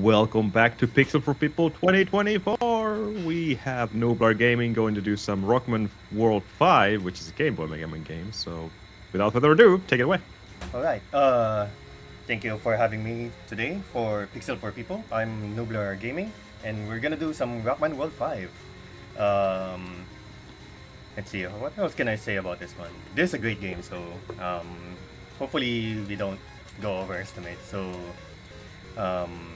Welcome back to Pixel for People 2024. We have Nooblar Gaming going to do some Rockman World 5, which is a Game Boy Mega Man game. So, without further ado, take it away. All right. Thank you for having me today for Pixel for People. I'm Nooblar Gaming, and we're gonna do some Rockman World 5. Um, let's see. What else can I say about this one? This is a great game, so hopefully we don't go overestimate. So, um,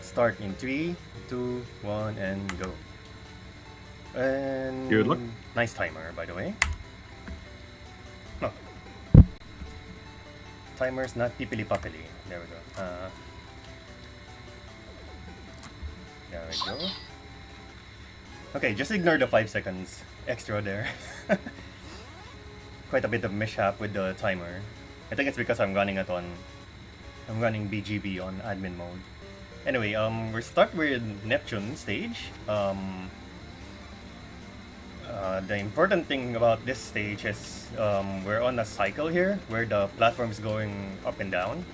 start in 3, 2, 1, and go. And Good luck. nice timer, by the way. Huh. Timer's not pippily poppily. There we go. There we go. Okay, just ignore the 5 seconds extra there. Quite a bit of mishap with the timer. I think it's because I'm running BGB on admin mode. Anyway, we'll start with Neptune stage. The important thing about this stage is we're on a cycle here where the platform is going up and down.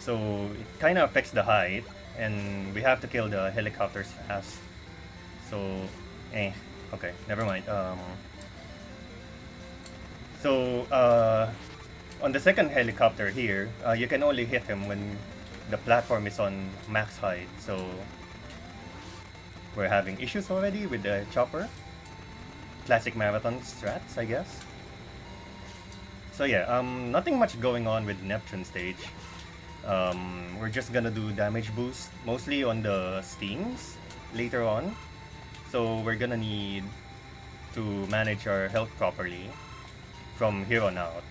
So it kind of affects the height, and we have to kill the helicopters fast. So, okay, never mind. On the second helicopter here, you can only hit him when the platform is on max height. So we're having issues already with the chopper. Classic marathon strats, I guess. So yeah, nothing much going on with Neptune stage. We're just gonna do damage boost, mostly on the stings later on. So we're gonna need to manage our health properly from here on out.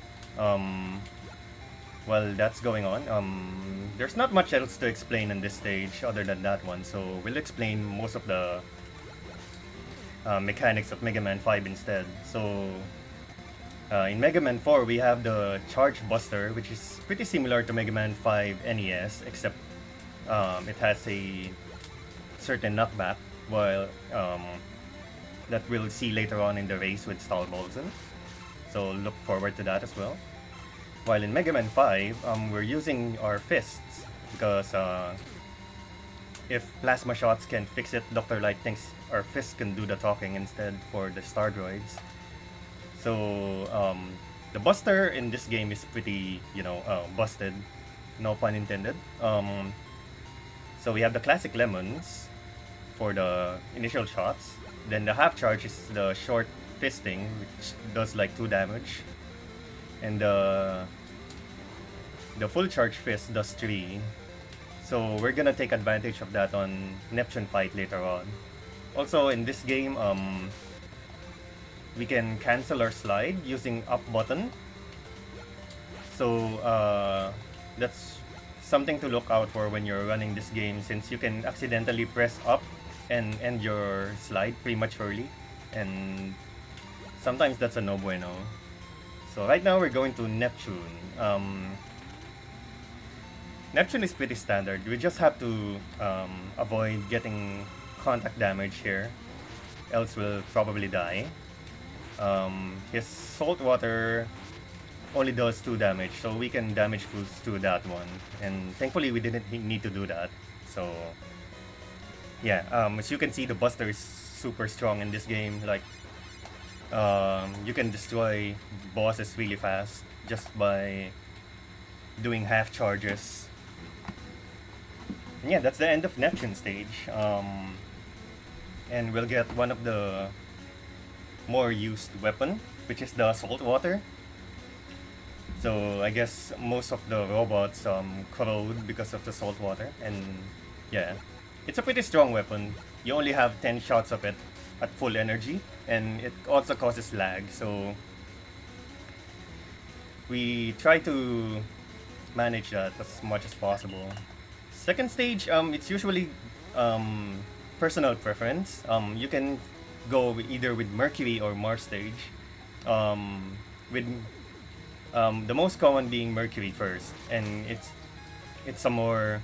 While that's going on, there's not much else to explain in this stage other than that one. So we'll explain most of the mechanics of Mega Man 5 instead. So in Mega Man 4 we have the Charge Buster, which is pretty similar to Mega Man 5 NES, except it has a certain knockback, while that we'll see later on in the race with Stahlbolzen. So look forward to that as well. While in Mega Man 5, we're using our fists because if plasma shots can fix it, Dr. Light thinks our fists can do the talking instead for the Star Droids. So the Buster in this game is pretty, busted, no pun intended. So we have the classic lemons for the initial shots. Then the half charge is the short fisting, which does like 2 damage. And the full charge fist does 3. So we're gonna take advantage of that on Neptune fight later on. Also in this game, we can cancel our slide using up button. So that's something to look out for when you're running this game, since you can accidentally press up and end your slide prematurely, and sometimes that's a no bueno. So right now we're going to Neptune. Neptune is pretty standard. We just have to avoid getting contact damage here, else we'll probably die. His salt water only does 2 damage, so we can damage boost to that one. And thankfully we didn't need to do that. So yeah, as you can see, the Buster is super strong in this game. Like, you can destroy bosses really fast just by doing half charges. And yeah, that's the end of Neptune stage. And we'll get one of the more used weapon, which is the salt water. So I guess most of the robots corrode because of the salt water, and yeah, it's a pretty strong weapon. You only have 10 shots of it at full energy, and it also causes lag, so we try to manage that as much as possible. Second stage, it's usually personal preference. You can go either with Mercury or Mars stage, with the most common being Mercury first, and it's a more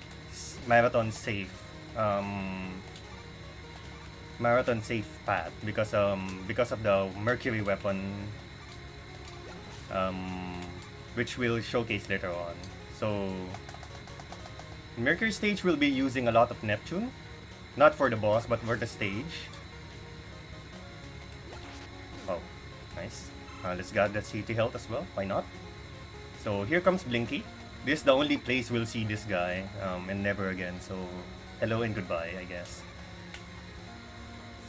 marathon safe path because of the Mercury weapon, which we'll showcase later on. So Mercury stage will be using a lot of Neptune. Not for the boss, but for the stage. Oh, nice. Let's get that city health as well. Why not? So here comes Blinky. This is the only place we'll see this guy, and never again. So hello and goodbye, I guess.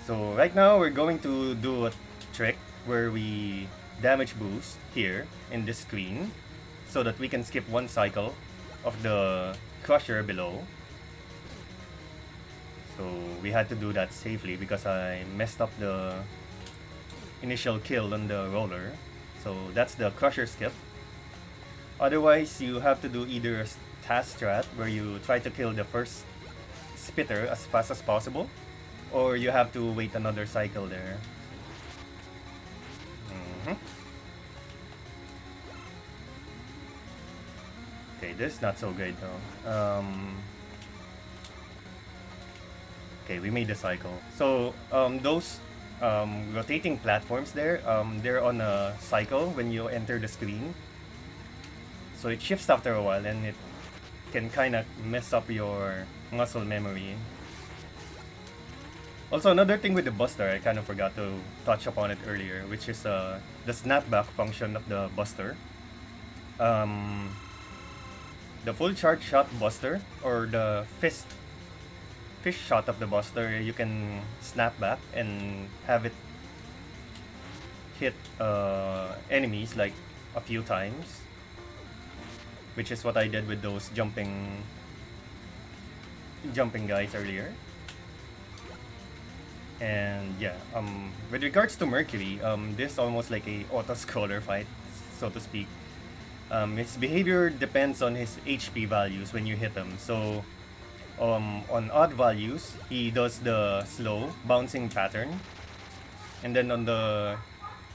So right now we're going to do a trick where we damage boost here in this screen so that we can skip one cycle of the crusher below. So we had to do that safely because I messed up the initial kill on the roller. So that's the crusher skip. Otherwise, you have to do either a task strat where you try to kill the first spitter as fast as possible, or you have to wait another cycle there. Okay, this is not so great though. Okay, we made the cycle. So those rotating platforms there, they're on a cycle when you enter the screen. So it shifts after a while and it can kind of mess up your muscle memory. Also, another thing with the Buster, I kind of forgot to touch upon it earlier, which is the snapback function of the Buster. The full charge shot Buster, or the fish shot of the Buster, you can snap back and have it hit enemies like a few times, which is what I did with those jumping guys earlier. And yeah, with regards to Mercury, this is almost like a auto-scroller fight, so to speak. Its behavior depends on his HP values when you hit him. So on odd values, he does the slow bouncing pattern, and then on the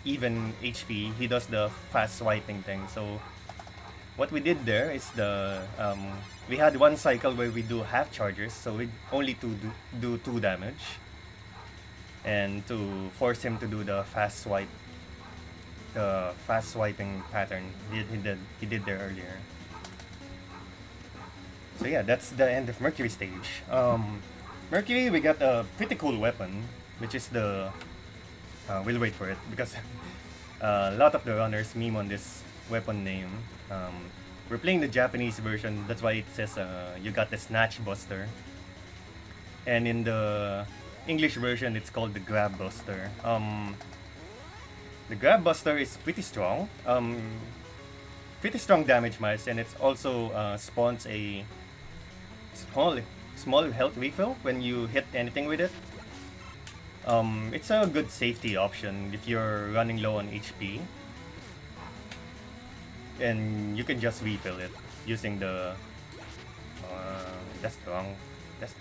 even HP, he does the fast swiping thing. So what we did there is we had one cycle where we do half charges, so we only do 2 damage, and to force him to do the fast swiping pattern he did there earlier. So yeah, that's the end of Mercury stage. Mercury, we got a pretty cool weapon, which is the we'll wait for it because a lot of the runners meme on this weapon name. We're playing the Japanese version, that's why it says you got the Snatch Buster, and in the English version it's called the Grab Buster. The Grab Buster is pretty strong, damage miles, and it also spawns a small health refill when you hit anything with it. It's a good safety option if you're running low on HP, and you can just refill it using the that's the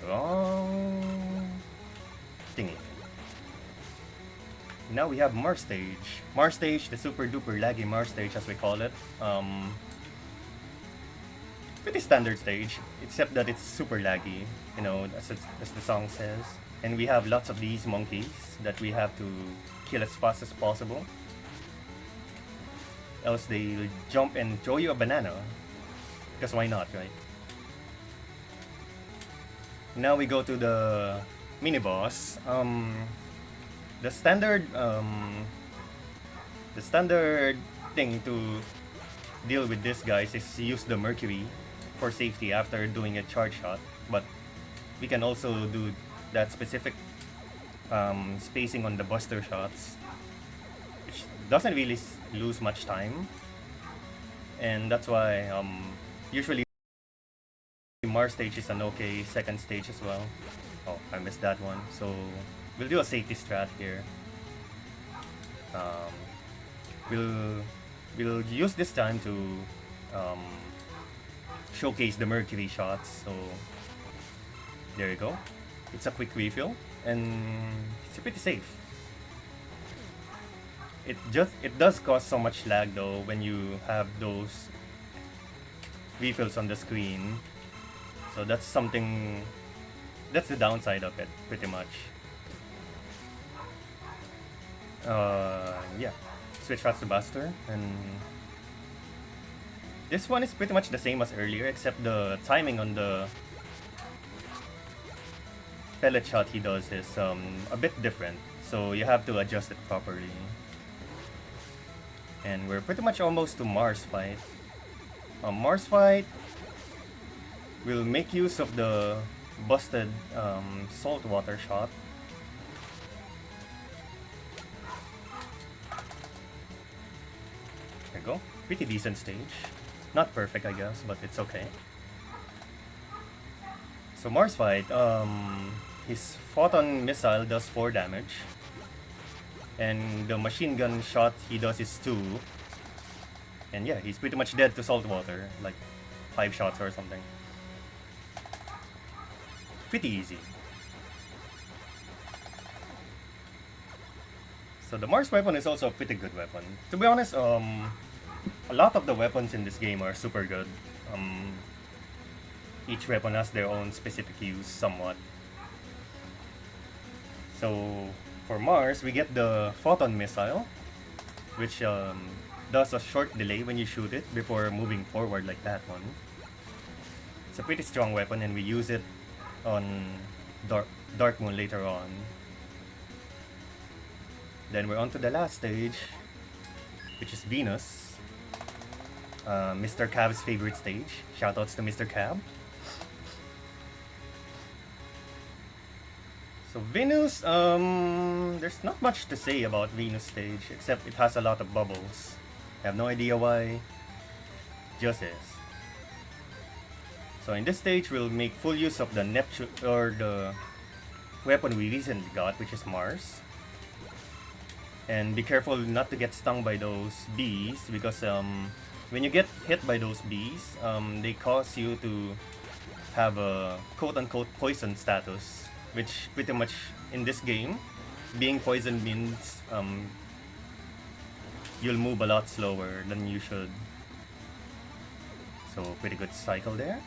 wrong thingy. Now we have Mars stage. Mars stage, the super duper laggy Mars stage as we call it. Pretty standard stage, except that it's super laggy, you know, as the song says. And we have lots of these monkeys that we have to kill as fast as possible, else they'll jump and throw you a banana. Because why not, right? Now we go to the mini boss. The standard thing to deal with this guys is use the Mercury for safety after doing a charge shot, but we can also do that specific spacing on the Buster shots, which doesn't really lose much time, and that's why usually Mars stage is an okay second stage as well. Oh, I missed that one, so we'll do a safety strat here. We'll use this time to showcase the Mercury shots. So there you go. It's a quick refill and it's pretty safe. It does cause so much lag though when you have those refills on the screen. So that's the downside of it, pretty much. Yeah, switch fast to Buster, and This one is pretty much the same as earlier, except the timing on the pellet shot he does is a bit different. So you have to adjust it properly. And we're pretty much almost to Mars fight. Mars fight will make use of the busted saltwater shot. There you go. Pretty decent stage. Not perfect, I guess, but it's okay. So Mars fight, his photon missile does 4 damage. And the machine gun shot he does is 2. And yeah, he's pretty much dead to saltwater, like 5 shots or something. Pretty easy. So the Mars weapon is also a pretty good weapon. To be honest, a lot of the weapons in this game are super good. Each weapon has their own specific use somewhat. So for Mars, we get the photon missile, which does a short delay when you shoot it before moving forward like that one. It's a pretty strong weapon and we use it on Dark Moon later on. Then we're on to the last stage, which is Venus. Mr. Cab's favorite stage. Shoutouts to Mr. Cab. So Venus, there's not much to say about Venus stage, except it has a lot of bubbles. I have no idea why. Just is. So in this stage, we'll make full use of the Neptune, or the weapon we recently got, which is Mars. And be careful not to get stung by those bees, because when you get hit by those bees, they cause you to have a quote-unquote poison status, which pretty much in this game, being poisoned means you'll move a lot slower than you should. So pretty good cycle there.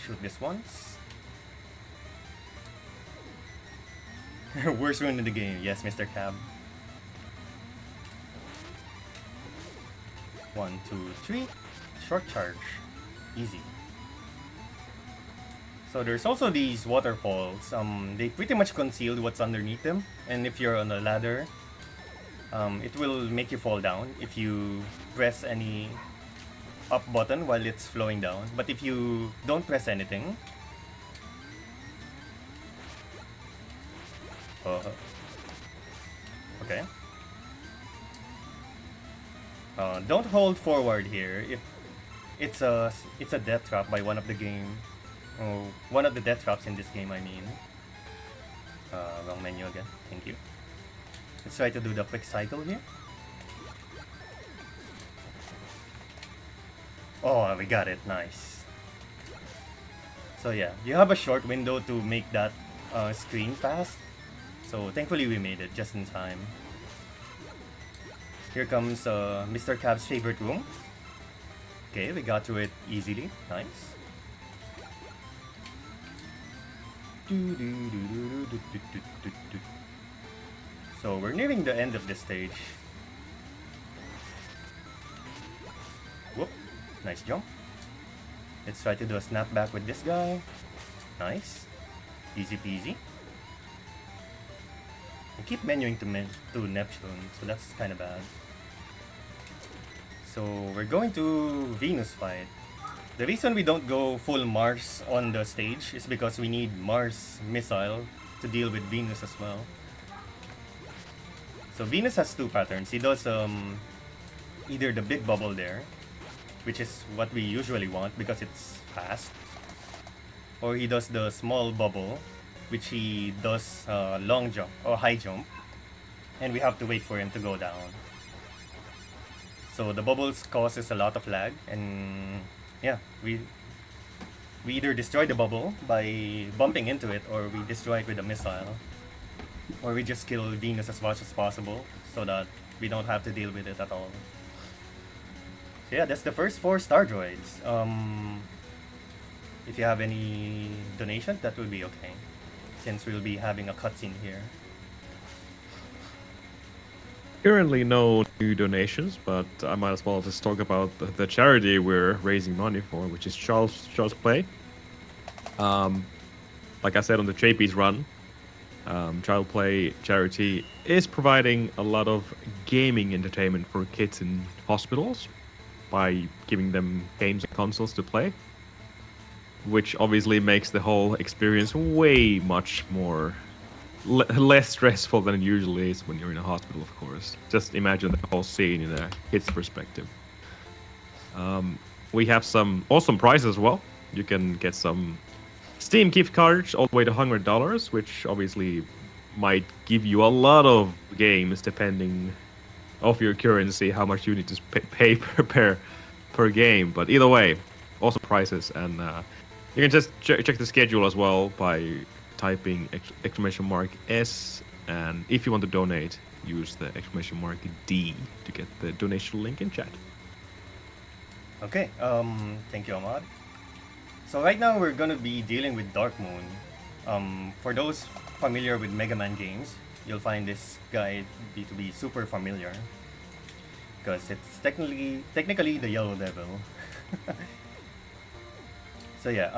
Shoot this once. Worst rune in the game, yes, Mr. Cab. 1, 2, 3. Short charge. Easy. So there's also these waterfalls. They pretty much concealed what's underneath them. And if you're on a ladder, it will make you fall down if you press any up button while it's flowing down. But if you don't press anything, okay. Don't hold forward here. If it's a death trap by one of the one of the death traps in this game, I mean. Wrong menu again. Thank you. Let's try to do the quick cycle here. Oh, we got it. Nice. So yeah, you have a short window to make that screen fast. So thankfully we made it just in time. Here comes Mr. Cab's favorite room. Okay, we got through it easily. Nice. So we're nearing the end of this stage. Whoop. Nice jump. Let's try to do a snapback with this guy. Nice. Easy peasy. I keep menuing to Neptune, so that's kind of bad. So we're going to Venus fight. The reason we don't go full Mars on the stage is because we need Mars missile to deal with Venus as well. So Venus has 2 patterns. He does either the big bubble there, which is what we usually want because it's fast, or he does the small bubble, which he does long jump or high jump, and we have to wait for him to go down. So the bubbles causes a lot of lag, and yeah, we either destroy the bubble by bumping into it, or we destroy it with a missile, or we just kill Venus as much as possible so that we don't have to deal with it at all. So yeah, that's the first 4 star droids. If you have any donation, that would be okay, since we'll be having a cutscene here. Currently, no new donations, but I might as well just talk about the charity we're raising money for, which is Charles Play. Like I said on the JP's run, Child Play charity is providing a lot of gaming entertainment for kids in hospitals by giving them games and consoles to play, which obviously makes the whole experience way much more less stressful than it usually is when you're in a hospital, of course. Just imagine the whole scene in a kid's perspective. We have some awesome prizes as well. You can get some Steam gift cards all the way to $100, which obviously might give you a lot of games depending of your currency, how much you need to pay per game. But either way, awesome prices, and you can just check the schedule as well by typing exclamation mark S, and if you want to donate, use the exclamation mark D to get the donation link in chat. Okay, thank you, Ahmad. So right now we're gonna be dealing with Dark Moon. For those familiar with Mega Man games, you'll find this guy to be super familiar because it's technically the Yellow Devil. So yeah,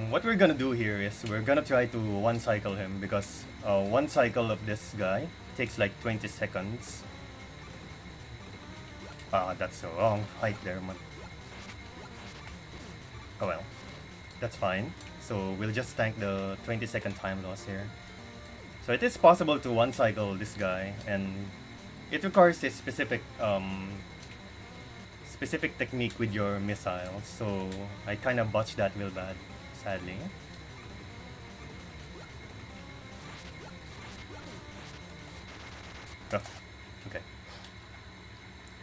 what we're gonna do here is we're gonna try to one cycle him because one cycle of this guy takes like 20 seconds. That's the wrong height there, man. Oh well, that's fine. So we'll just tank the 20-second time loss here. So it is possible to one cycle this guy, and it requires a specific technique with your missiles, so I kind of botched that real bad, sadly. Oh, okay.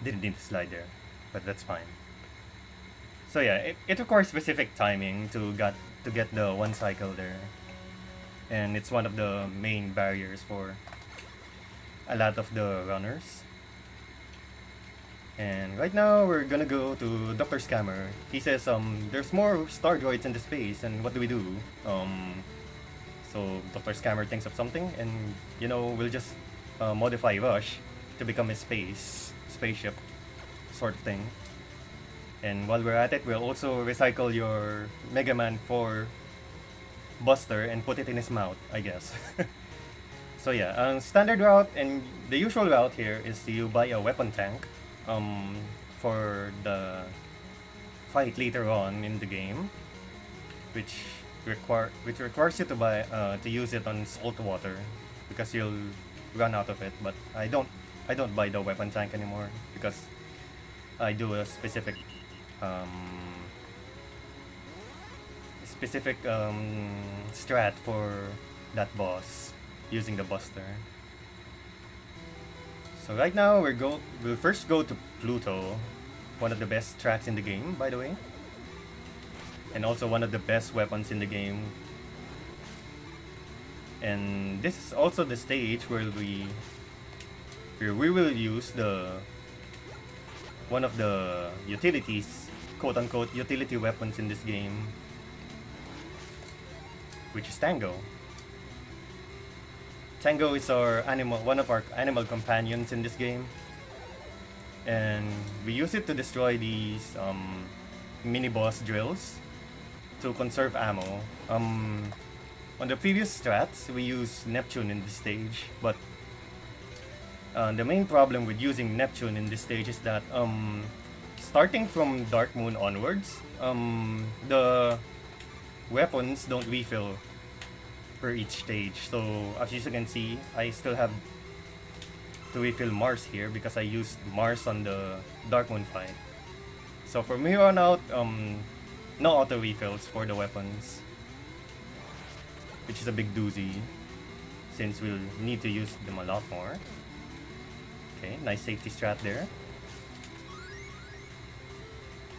Didn't need to slide there, but that's fine. So yeah, it requires specific timing to get the one cycle there, and it's one of the main barriers for a lot of the runners. And right now we're gonna go to Dr. Scammer. He says there's more star droids in the space, and what do we do? So Dr. Scammer thinks of something, and we'll just modify Rush to become a spaceship sort of thing. And while we're at it, we'll also recycle your Mega Man 4 Buster and put it in his mouth, I guess. So yeah, standard route and the usual route here is you buy a weapon tank for the fight later on in the game, which requires you to buy to use it on salt water because you'll run out of it. But I don't buy the weapon tank anymore because I do a specific strat for that boss using the Buster. So right now we'll first go to Pluto, one of the best tracks in the game, by the way, and also one of the best weapons in the game. And this is also the stage where we will use one of the utilities, quote-unquote utility weapons in this game, which is Tango. Tango is one of our animal companions in this game, and we use it to destroy these mini boss drills to conserve ammo. On the previous strats, we use Neptune in this stage, but the main problem with using Neptune in this stage is that starting from Dark Moon onwards, the weapons don't refill per each stage. So as you can see, I still have to refill Mars here because I used Mars on the Dark Moon fight. So from here on out, no auto refills for the weapons, which is a big doozy since we'll need to use them a lot more. Okay, nice safety strat there.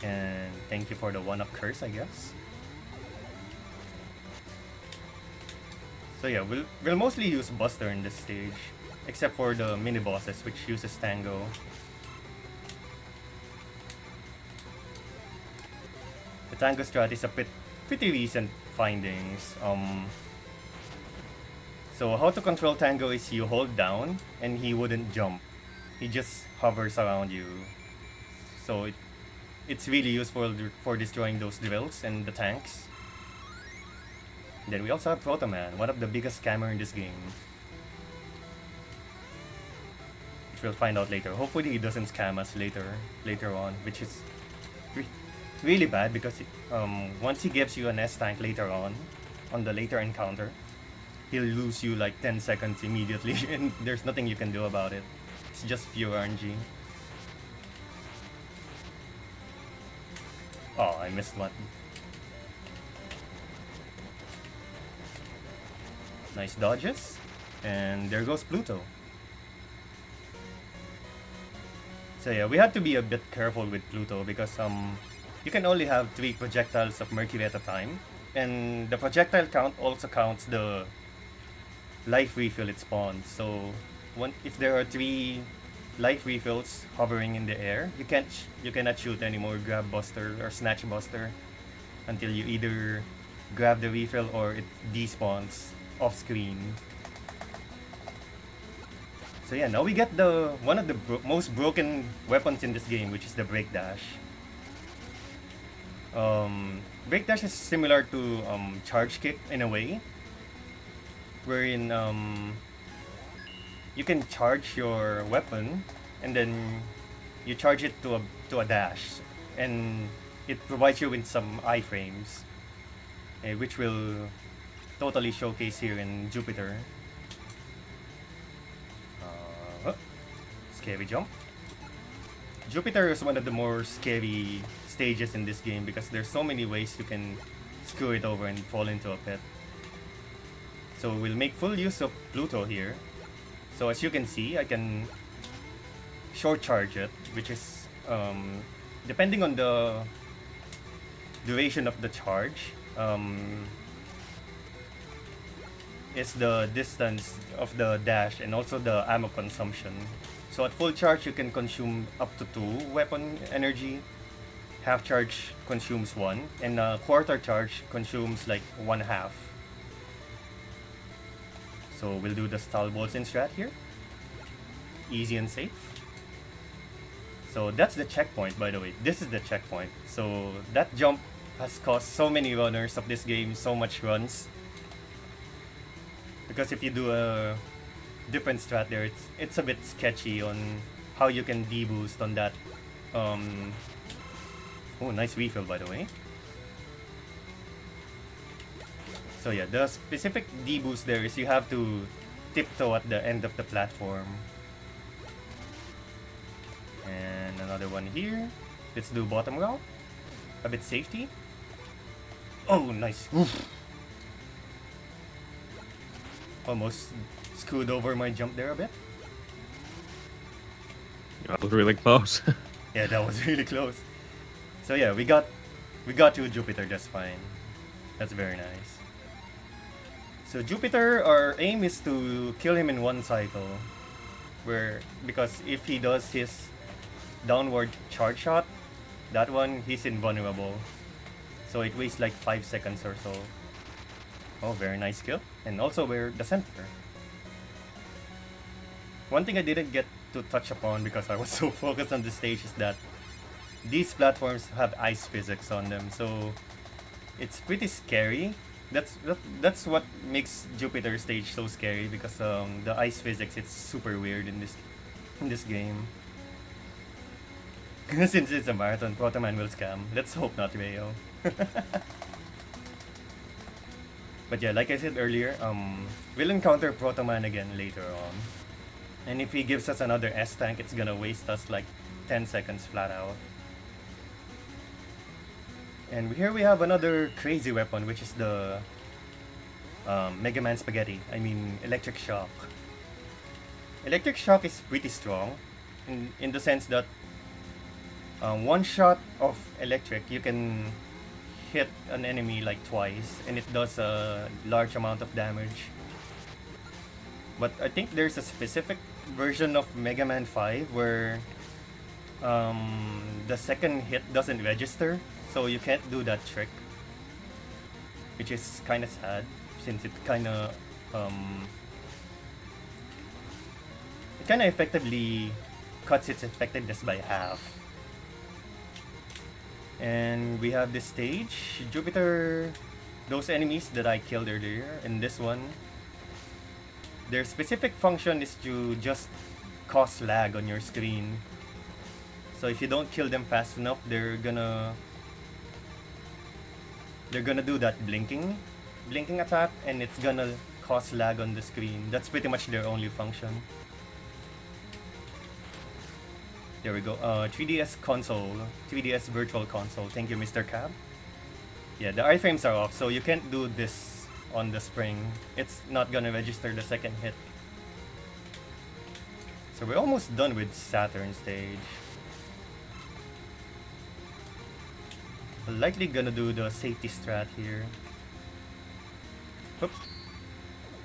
And thank you for the one-up curse, I guess. So yeah, we'll mostly use Buster in this stage, except for the mini bosses, which uses Tango. The Tango strat is a pretty recent findings. So how to control Tango is you hold down and he wouldn't jump. he just hovers around you. So it's really useful for destroying those drills and the tanks. Then we also have Proto Man, one of the biggest scammer in this game. Which we'll find out later. Hopefully he doesn't scam us later on, which is really bad because once he gives you an S tank later on the later encounter, he'll lose you like 10 seconds immediately and there's nothing you can do about it. It's just pure RNG. Oh, I missed one. Nice dodges. And there goes Pluto. So yeah, we had to be a bit careful with Pluto because you can only have 3 projectiles of Mercury at a time. And the projectile count also counts the life refill it spawns. So if there are 3 life refills hovering in the air, you cannot shoot anymore Grab Buster or Snatch Buster until you either grab the refill or it despawns off screen. So yeah, now we get one of the most broken weapons in this game, which is the Break Dash. Break Dash is similar to Charge Kick in a way, wherein you can charge your weapon and then you charge it to a dash, and it provides you with some iframes, which will totally showcase here in Jupiter. Scary jump. Jupiter is one of the more scary stages in this game because there's so many ways you can screw it over and fall into a pit. So we'll make full use of Pluto here. So as you can see, I can short charge it, which is depending on the duration of the charge, is the distance of the dash and also the ammo consumption. So at full charge, you can consume up to 2 weapon energy. Half charge consumes 1, and quarter charge consumes like 1/2. So we'll do the stall bolts in strat here. Easy and safe. So that's the checkpoint, by the way. This is the checkpoint. So that jump has caused so many runners of this game so much runs. Because if you do a different strat there, it's a bit sketchy on how you can deboost on that. Oh, nice refill, by the way. So yeah, the specific deboost there is you have to tiptoe at the end of the platform. And another one here. Let's do bottom row. A bit safety. Oh, nice. Oof. Almost screwed over my jump there a bit. That was really close. Yeah, that was really close. So yeah, we got to Jupiter just fine. That's very nice. So Jupiter, our aim is to kill him in one cycle. Because if he does his downward charge shot, that one, he's invulnerable. So it wastes like 5 seconds or so. Oh, very nice kill. And also we're the center. One thing I didn't get to touch upon because I was so focused on the stage is that these platforms have ice physics on them, so it's pretty scary. That's what makes Jupiter stage so scary because the ice physics, it's super weird in this game. Since it's a marathon, Proto Man will scam. Let's hope not, Rayo. But yeah, like I said earlier, we'll encounter Proto Man again later on. And if he gives us another S tank, it's gonna waste us like 10 seconds flat out. And here we have another crazy weapon, which is the Mega Man Spaghetti. I mean, Electric Shock. Electric Shock is pretty strong in the sense that one shot of electric, you can hit an enemy like twice, and it does a large amount of damage. But I think there's a specific version of Mega Man 5 where the second hit doesn't register, so you can't do that trick, which is kind of sad since it kind of effectively cuts its effectiveness by half. And we have this stage. Jupiter, those enemies that I killed earlier in this one, their specific function is to just cause lag on your screen. So if you don't kill them fast enough, they're gonna do that blinking attack, and it's gonna cause lag on the screen. That's pretty much their only function. There we go. 3DS console, 3DS virtual console. Thank you, Mr. Cab. Yeah, the iframes are off, so you can't do this on the spring. It's not gonna register the second hit. So we're almost done with Saturn stage. We're likely gonna do the safety strat here. Oops.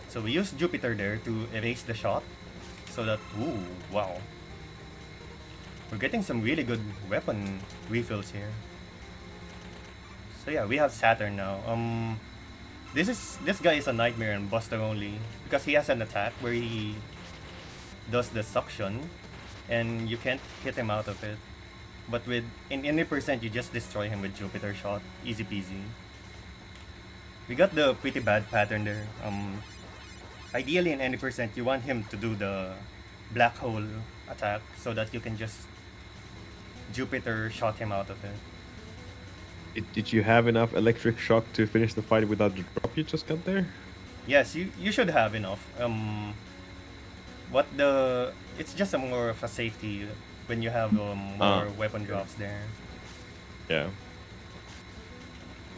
So we use Jupiter there to erase the shot, so that, ooh, wow. We're getting some really good weapon refills here. So yeah, we have Saturn now. This guy is a nightmare and Buster only, because he has an attack where he does the suction, and you can't hit him out of it. But with in any percent, you just destroy him with Jupiter shot, easy peasy. We got the pretty bad pattern there. Ideally in any percent, you want him to do the black hole attack so that you can just Jupiter shot him out of it. Did you have enough electric shock to finish the fight without the drop you just got there? Yes, you should have enough. It's just a more of a safety when you have more weapon drops there. Yeah.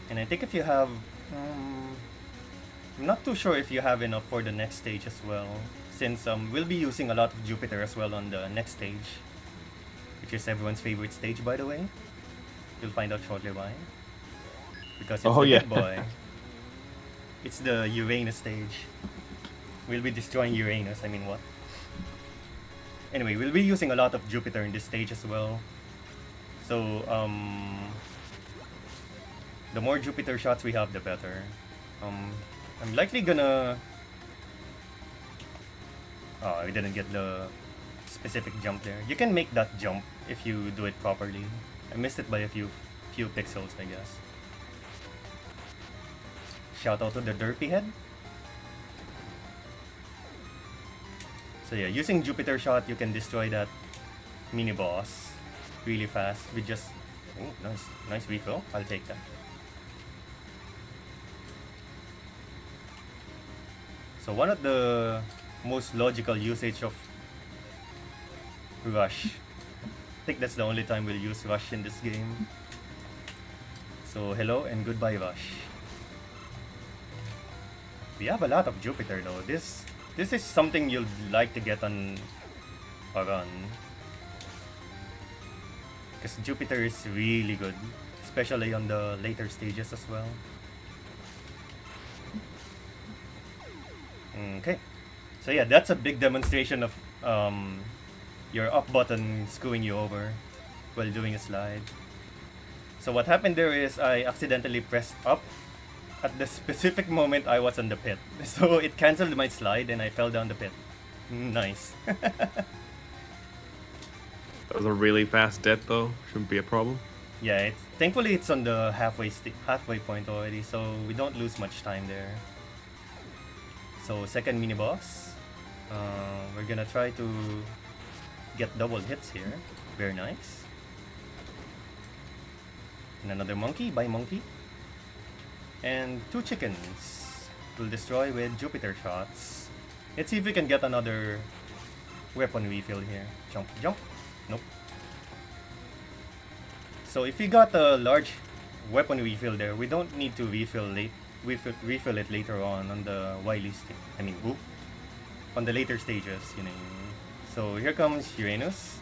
And I think if you have, I'm not too sure if you have enough for the next stage as well, since we'll be using a lot of Jupiter as well on the next stage, which is everyone's favorite stage, by the way. You'll find out shortly why. Because it's the big boy. It's the Uranus stage. We'll be destroying Uranus, I mean what? Anyway, we'll be using a lot of Jupiter in this stage as well. So, the more Jupiter shots we have, the better. I'm likely gonna... Oh, I didn't get the specific jump there. You can make that jump if you do it properly. I missed it by a few pixels, I guess. Shout out to the Derpy Head. So yeah, using Jupiter shot, you can destroy that mini boss really fast with just... Oh, nice refill. I'll take that. So one of the most logical usage of Rush. I think that's the only time we'll use Rush in this game. So hello and goodbye, Rush. We have a lot of Jupiter though. This is something you'll like to get on a run. Because Jupiter is really good, especially on the later stages as well. Okay, so yeah, that's a big demonstration of your up button screwing you over while doing a slide. So what happened there is I accidentally pressed up at the specific moment I was on the pit. So it cancelled my slide and I fell down the pit. Nice. That was a really fast death though, shouldn't be a problem. Yeah, thankfully it's on the halfway point already, so we don't lose much time there. So second mini boss, we're gonna try to get double hits here. Very nice. And another monkey by monkey. And two chickens will destroy with Jupiter shots. Let's see if we can get another weapon refill here. Jump, jump. Nope. So if we got a large weapon refill there, we don't need to refill it later on the Wily stage. I mean, on the later stages, you know. So here comes Uranus.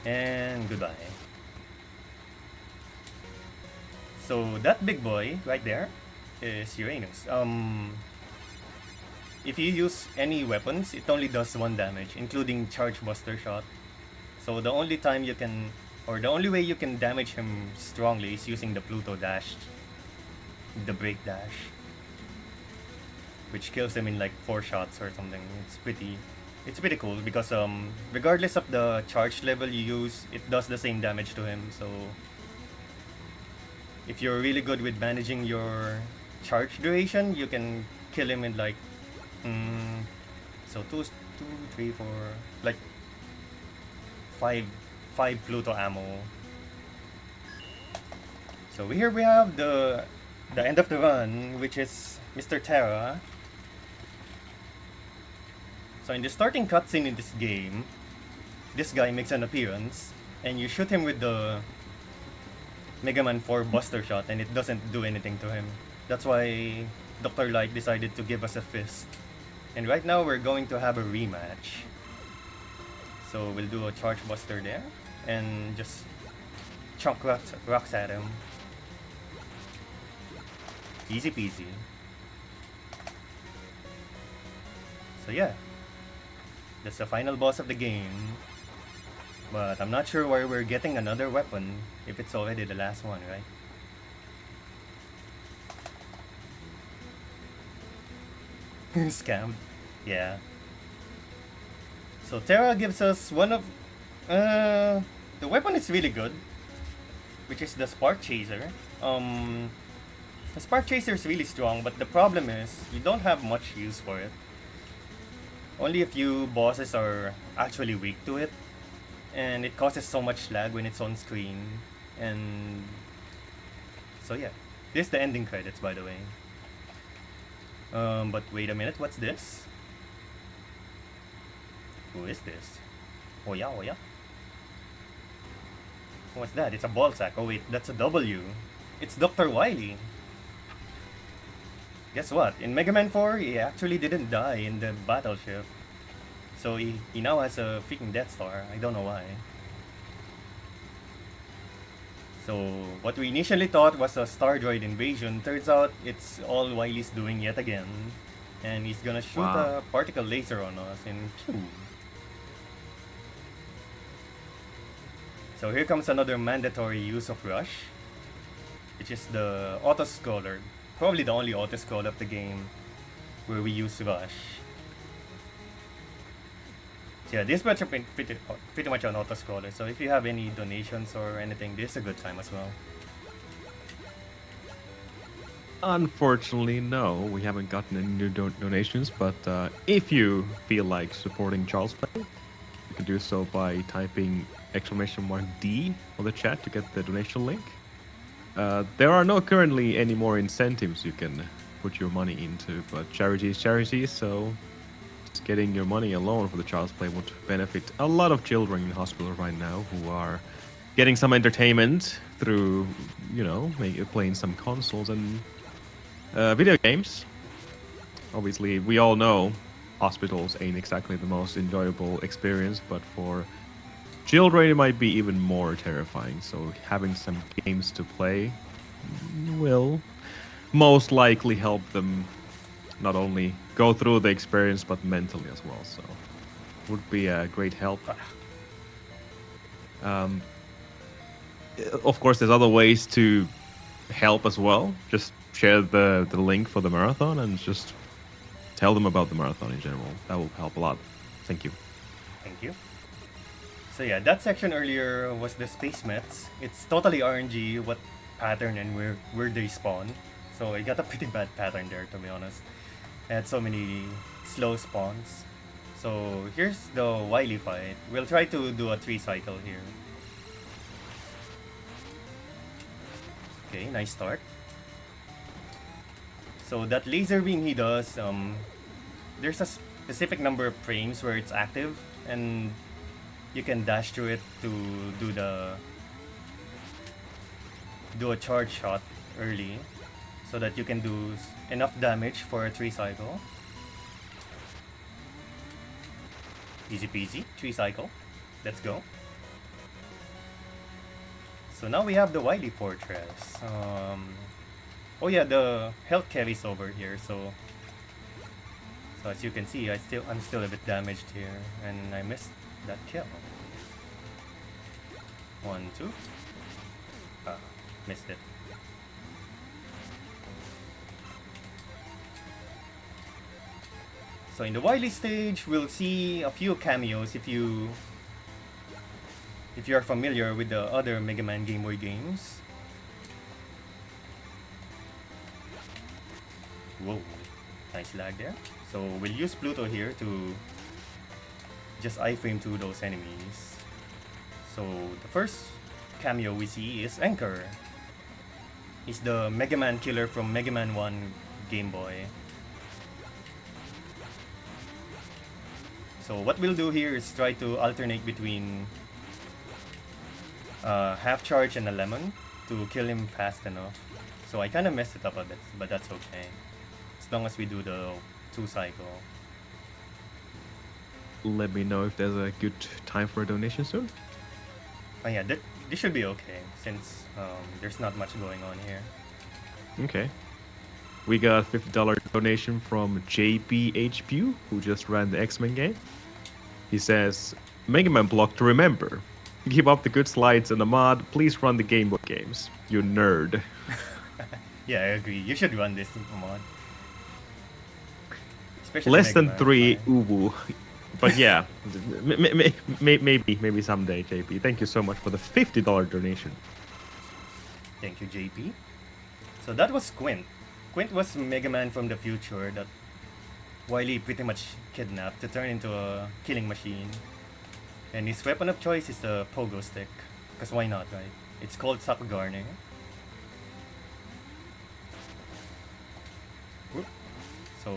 And goodbye. So that big boy right there is Uranus. If you use any weapons, it only does 1 damage, including Charge Buster Shot. So the only time you can, or the only way you can damage him strongly is using the Pluto Dash, the Break Dash, which kills him in like 4 shots or something. It's pretty it's pretty cool because regardless of the charge level you use, it does the same damage to him. So if you're really good with managing your charge duration, you can kill him in like so two, 3, 4, like five Pluto ammo. So here we have the end of the run, which is Mr. Terra. So in the starting cutscene in this game, this guy makes an appearance, and you shoot him with the Mega Man 4 Buster Shot, and it doesn't do anything to him. That's why Dr. Light decided to give us a fist. And right now we're going to have a rematch. So we'll do a Charge Buster there, and just chunk rocks at him. Easy peasy. So yeah, that's the final boss of the game. But I'm not sure why we're getting another weapon if it's already the last one, right? Scammed. Yeah. So Terra gives us one of... the weapon is really good, which is the Spark Chaser. The Spark Chaser is really strong, but the problem is you don't have much use for it. Only a few bosses are actually weak to it, and it causes so much lag when it's on screen. And so yeah, this is the ending credits, by the way. But wait a minute, what's this? Who is this? Oh yeah, oh yeah. What's that? It's a ball sack. Oh wait, that's a W. It's Dr. Wily. Guess what? In Mega Man 4, he actually didn't die in the battleship. So he now has a freaking Death Star. I don't know why. So what we initially thought was a Star Droid invasion, turns out it's all Wily's doing yet again. And he's gonna shoot a particle laser on us and pew. So here comes another mandatory use of Rush, which is the Auto Scroller. Probably the only auto scroll of the game where we use Rush. So yeah, this is pretty much an auto scroller. So if you have any donations or anything, this is a good time as well. Unfortunately, no, we haven't gotten any new donations. But if you feel like supporting Charles Play, you can do so by typing !D on the chat to get the donation link. There are no currently any more incentives you can put your money into, but charity is charity, so just getting your money alone for the Child's Play would benefit a lot of children in hospital right now who are getting some entertainment through, you know, playing some consoles and video games. Obviously, we all know hospitals ain't exactly the most enjoyable experience, but for children, it might be even more terrifying, so having some games to play will most likely help them not only go through the experience, but mentally as well, so would be a great help. Of course, there's other ways to help as well. Just share the link for the marathon and just tell them about the marathon in general. That will help a lot. Thank you. Thank you. So yeah, that section earlier was the Space Mets. It's totally RNG what pattern and where they spawn. So I got a pretty bad pattern there, to be honest. I had so many slow spawns. So here's the Wily fight. We'll try to do a 3 cycle here. Okay, nice start. So that laser beam he does, there's a specific number of frames where it's active, and you can dash through it to do a charge shot early, so that you can do enough damage for a 3 cycle. Easy peasy, 3 cycle. Let's go. So now we have the Wily Fortress. Oh yeah, the health carries over here, so as you can see, I'm still a bit damaged here, and I missed that kill. 1, 2. Missed it. So in the Wily stage, we'll see a few cameos if you are familiar with the other Mega Man Game Boy games. Whoa, nice lag there. So we'll use Pluto here to just iframe to those enemies. So the first cameo we see is Anchor. He's the Mega Man killer from Mega Man 1 Game Boy. So what we'll do here is try to alternate between half charge and a lemon to kill him fast enough. So I kind of messed it up a bit, but that's okay. As long as we do the 2 cycle. Let me know if there's a good time for a donation soon. Oh yeah, this should be okay since there's not much going on here. Okay. We got a $50 donation from JPHPU, who just ran the X-Men game. He says, Mega Man block to remember. Keep up the good slides and the mod. Please run the Game Boy games. You nerd. Yeah, I agree. You should run this mod. Especially Less Mega than Man 3 5. uwu. But yeah, maybe someday, JP. Thank you so much for the $50 donation. Thank you, JP. So that was Quint. Quint was Mega Man from the future that Wily pretty much kidnapped to turn into a killing machine. And his weapon of choice is the pogo stick. Because why not, right? It's called Sakugarne. Whoop. So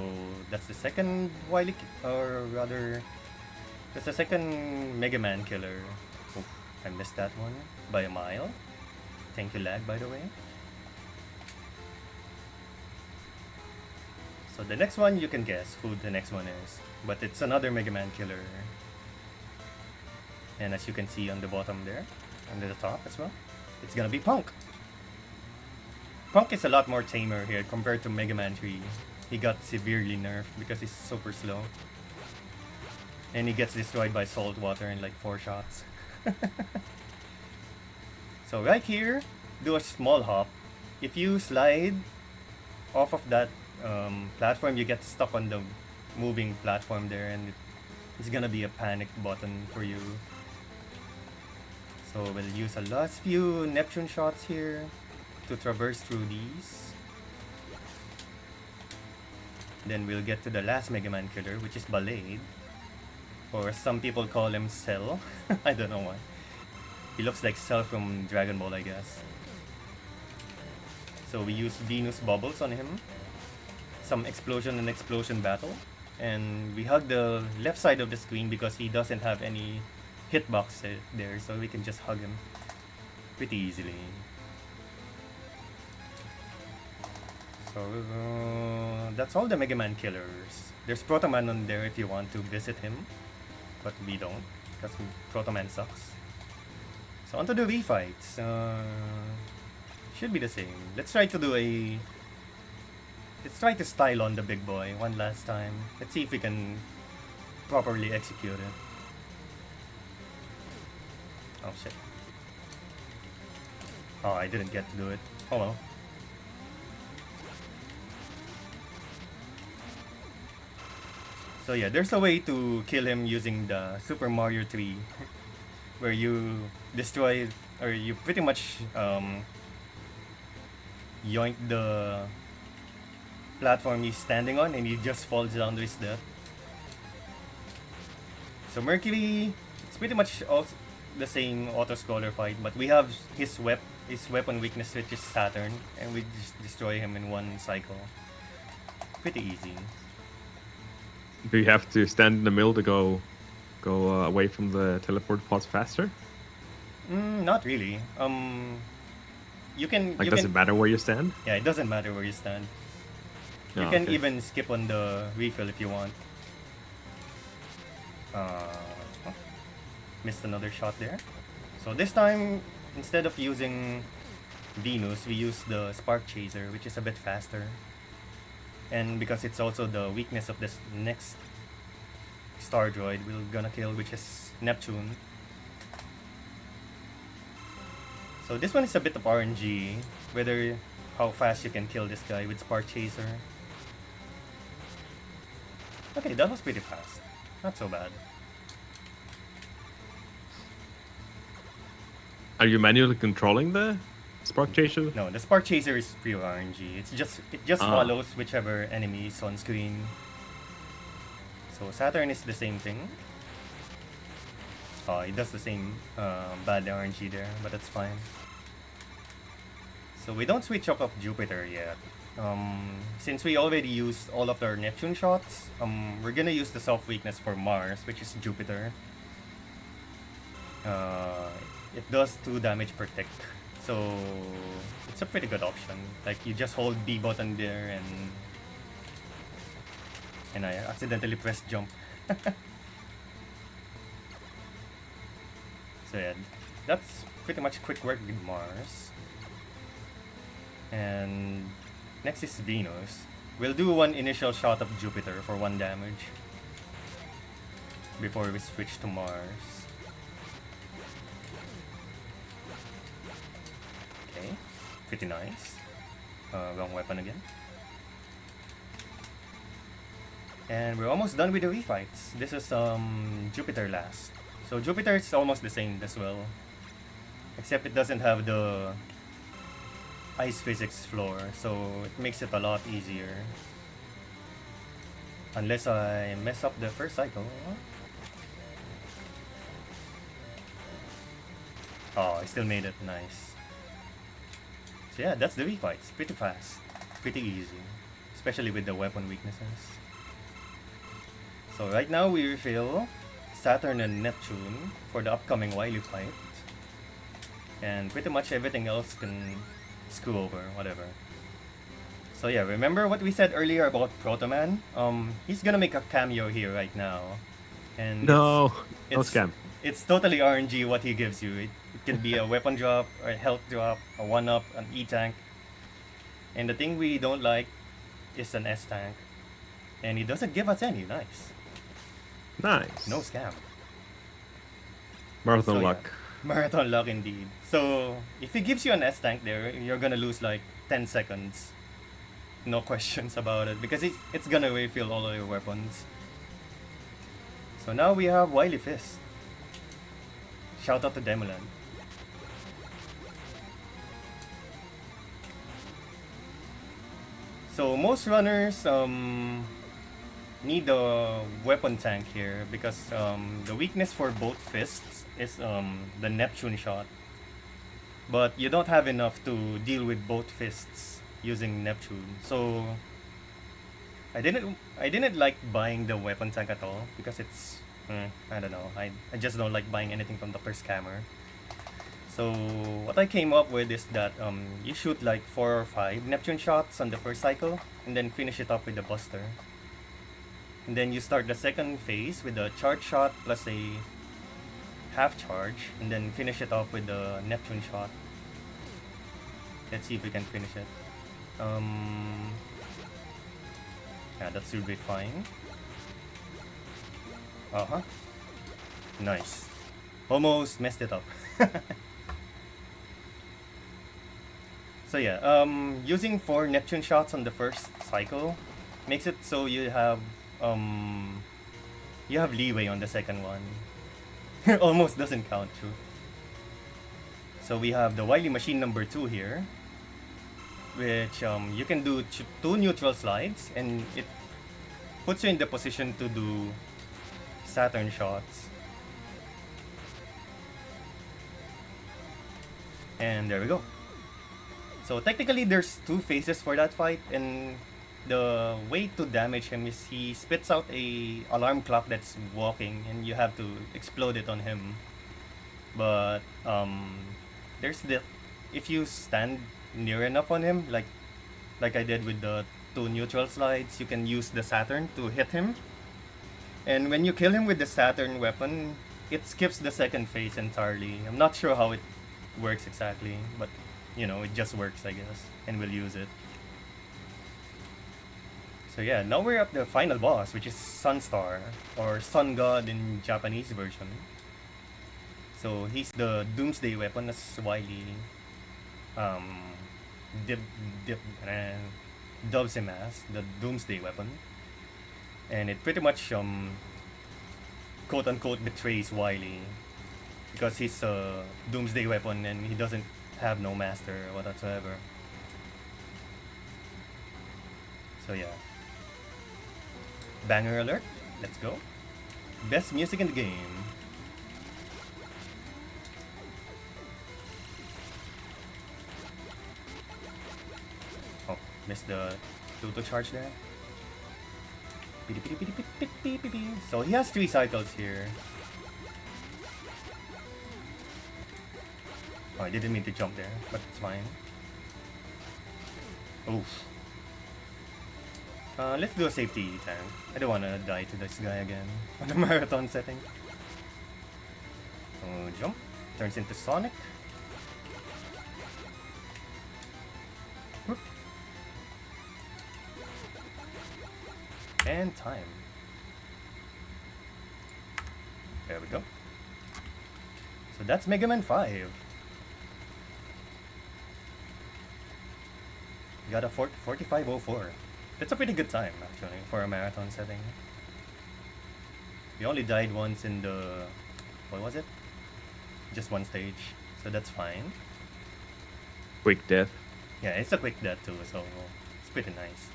that's the second Wily, or rather, that's the second Mega Man killer. Oof, I missed that one by a mile. Thank you, lag, by the way. So the next one, you can guess who the next one is. But it's another Mega Man killer. And as you can see on the bottom there, under the top as well, it's gonna be Punk. Punk is a lot more tamer here compared to Mega Man 3. He got severely nerfed because he's super slow. And he gets destroyed by salt water in like 4 shots. So right here, do a small hop. If you slide off of that platform, you get stuck on the moving platform there, and it's gonna be a panic button for you. So we'll use a last few Neptune shots here to traverse through these. Then we'll get to the last Mega Man killer, which is Ballade. Or some people call him Cell. I don't know why. He looks like Cell from Dragon Ball, I guess. So we use Venus Bubbles on him. Some explosion and explosion battle. And we hug the left side of the screen because he doesn't have any hitbox there, so we can just hug him pretty easily. So that's all the Mega Man killers. There's Proto Man on there if you want to visit him, but we don't because Proto Man sucks. So onto the refights. Should be the same. Let's try to style on the big boy one last time. Let's see if we can properly execute it. Oh shit. Oh, I didn't get to do it. Oh well. So yeah, there's a way to kill him using the Super Mario 3 where you destroy, or you pretty much yoink the platform he's standing on and he just falls down to his death. So Mercury, it's pretty much also the same auto-scroller fight, but we have his weapon weakness, which is Saturn, and we just destroy him in one cycle. Pretty easy. Do you have to stand in the middle to go away from the teleport pods faster? Not really. You can. Like, does it matter where you stand? Yeah, it doesn't matter where you stand. You Oh, can okay. even skip on the refill if you want. Missed another shot there. So this time, instead of using Venus, we use the Spark Chaser, which is a bit faster. And because it's also the weakness of this next Star Droid we're gonna kill, which is Neptune. So this one is a bit of RNG, whether how fast you can kill this guy with Spark Chaser. Okay, that was pretty fast. Not so bad. Are you manually controlling the spark chaser? No, the Spark Chaser is pure RNG. It just Ah. follows whichever enemy is on screen. So Saturn is the same thing. Oh, it does the same bad RNG there, but that's fine. So we don't switch up of Jupiter yet. Since we already used all of our Neptune shots, we're gonna use the soft weakness for Mars, which is Jupiter. It does 2 damage per tick, so it's a pretty good option. Like you just hold B button there and I accidentally pressed jump. So yeah, that's pretty much quick work with Mars. And next is Venus. We'll do one initial shot of Jupiter for 1 damage before we switch to Mars. Okay, pretty nice. Wrong weapon again. And we're almost done with the refights. This is Jupiter last. So Jupiter is almost the same as well, except it doesn't have the ice physics floor, so it makes it a lot easier. Unless I mess up the first cycle. Oh, I still made it. Nice. So yeah, that's the refights. Pretty fast. Pretty easy. Especially with the weapon weaknesses. So right now we refill Saturn and Neptune for the upcoming Wily fight. And pretty much everything else can screw over, whatever. So yeah, remember what we said earlier about Protoman? He's gonna make a cameo here right now. And No, no it's scam. it's totally RNG what he gives you. It can be a weapon drop, or a health drop, a 1-up, an E-tank. And the thing we don't like is an S-tank. And he doesn't give us any. Nice. Nice. No scam. Marathon So, yeah. luck. Marathon luck indeed. So if he gives you an S-tank there, you're gonna lose like 10 seconds. No questions about it, because it's gonna refill all of your weapons. So now we have Wily Fist. Shout out to Demoland. So most runners need a weapon tank here, because the weakness for both fists is the Neptune shot. But you don't have enough to deal with both fists using Neptune. So I didn't like buying the weapon tank at all, because it's I don't know. I just don't like buying anything from Dr. Scammer. So what I came up with is that you shoot like 4 or 5 Neptune shots on the first cycle, and then finish it up with the Buster. And then you start the second phase with a charge shot plus a half charge, and then finish it off with the Neptune shot. Let's see if we can finish it. Yeah, that should be fine. Uh-huh. Nice. Almost messed it up. So yeah, using 4 Neptune shots on the first cycle makes it so you have leeway on the second one. Almost doesn't count too. So we have the Wily Machine number 2 here, which you can do 2 neutral slides, and it puts you in the position to do Saturn shots. And there we go. So technically there's 2 phases for that fight, and the way to damage him is he spits out a alarm clock that's walking, and you have to explode it on him. But there's the, if you stand near enough on him, like I did with the 2 neutral slides, you can use the Saturn to hit him. And when you kill him with the Saturn weapon, it skips the second phase entirely. I'm not sure how it works exactly, but you know, it just works, I guess, and we'll use it. So yeah, now we're at the final boss, which is Sunstar, or Sun God in Japanese version. So he's the Doomsday weapon, as Wily dubs him as the Doomsday weapon. and it pretty much quote unquote betrays Wily because he's a doomsday weapon and he doesn't have no master whatsoever. So yeah. Banger alert. Let's go. Best music in the game. Oh, missed the Pluto charge there. So he has 3 cycles here. Oh, I didn't mean to jump there, but it's fine. Oof. Let's do a safety tank. I don't wanna die to this guy again on the marathon setting. Oh, jump. Turns into Sonic. Whoop. And time. There we go. So that's Mega Man 5. We got a 45:04. That's a pretty good time, actually, for a marathon setting. We only died once in the... what was it? Just one stage, so that's fine. Quick death. Yeah, it's a quick death too, so it's pretty nice.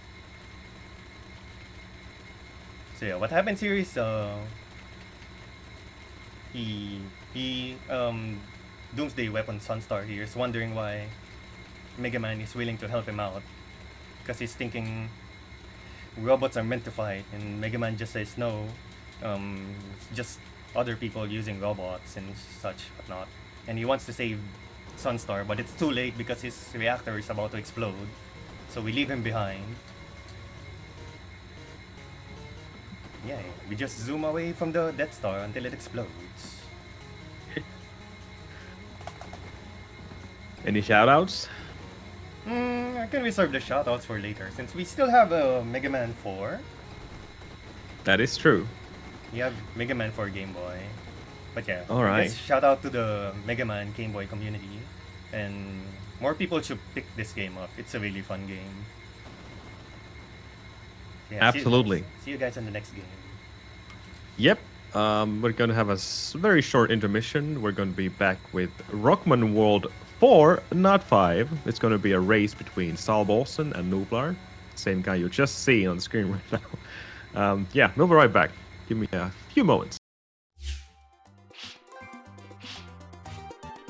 So yeah, what happens here is Doomsday Weapon Sunstar here is wondering why Mega Man is willing to help him out, because he's thinking robots are meant to fight, and Mega Man just says no. It's just other people using robots and such whatnot, and he wants to save Sunstar, but it's too late because his reactor is about to explode. So we leave him behind. Yeah, we just zoom away from the Death Star until it explodes. Any shoutouts? I can reserve the shoutouts for later, since we still have a Mega Man 4. That is true. We have Mega Man 4 Game Boy. But yeah, Alright. let's shout out to the Mega Man Game Boy community. And more people should pick this game up. It's a really fun game. Yeah, Absolutely. See you guys in the next game. Yep. We're going to have a very short intermission. We're going to be back with Rockman World 4, not 5. It's going to be a race between Saul Bolson and Nooblar. Same guy you just see on the screen right now. Yeah, we'll be right back. Give me a few moments.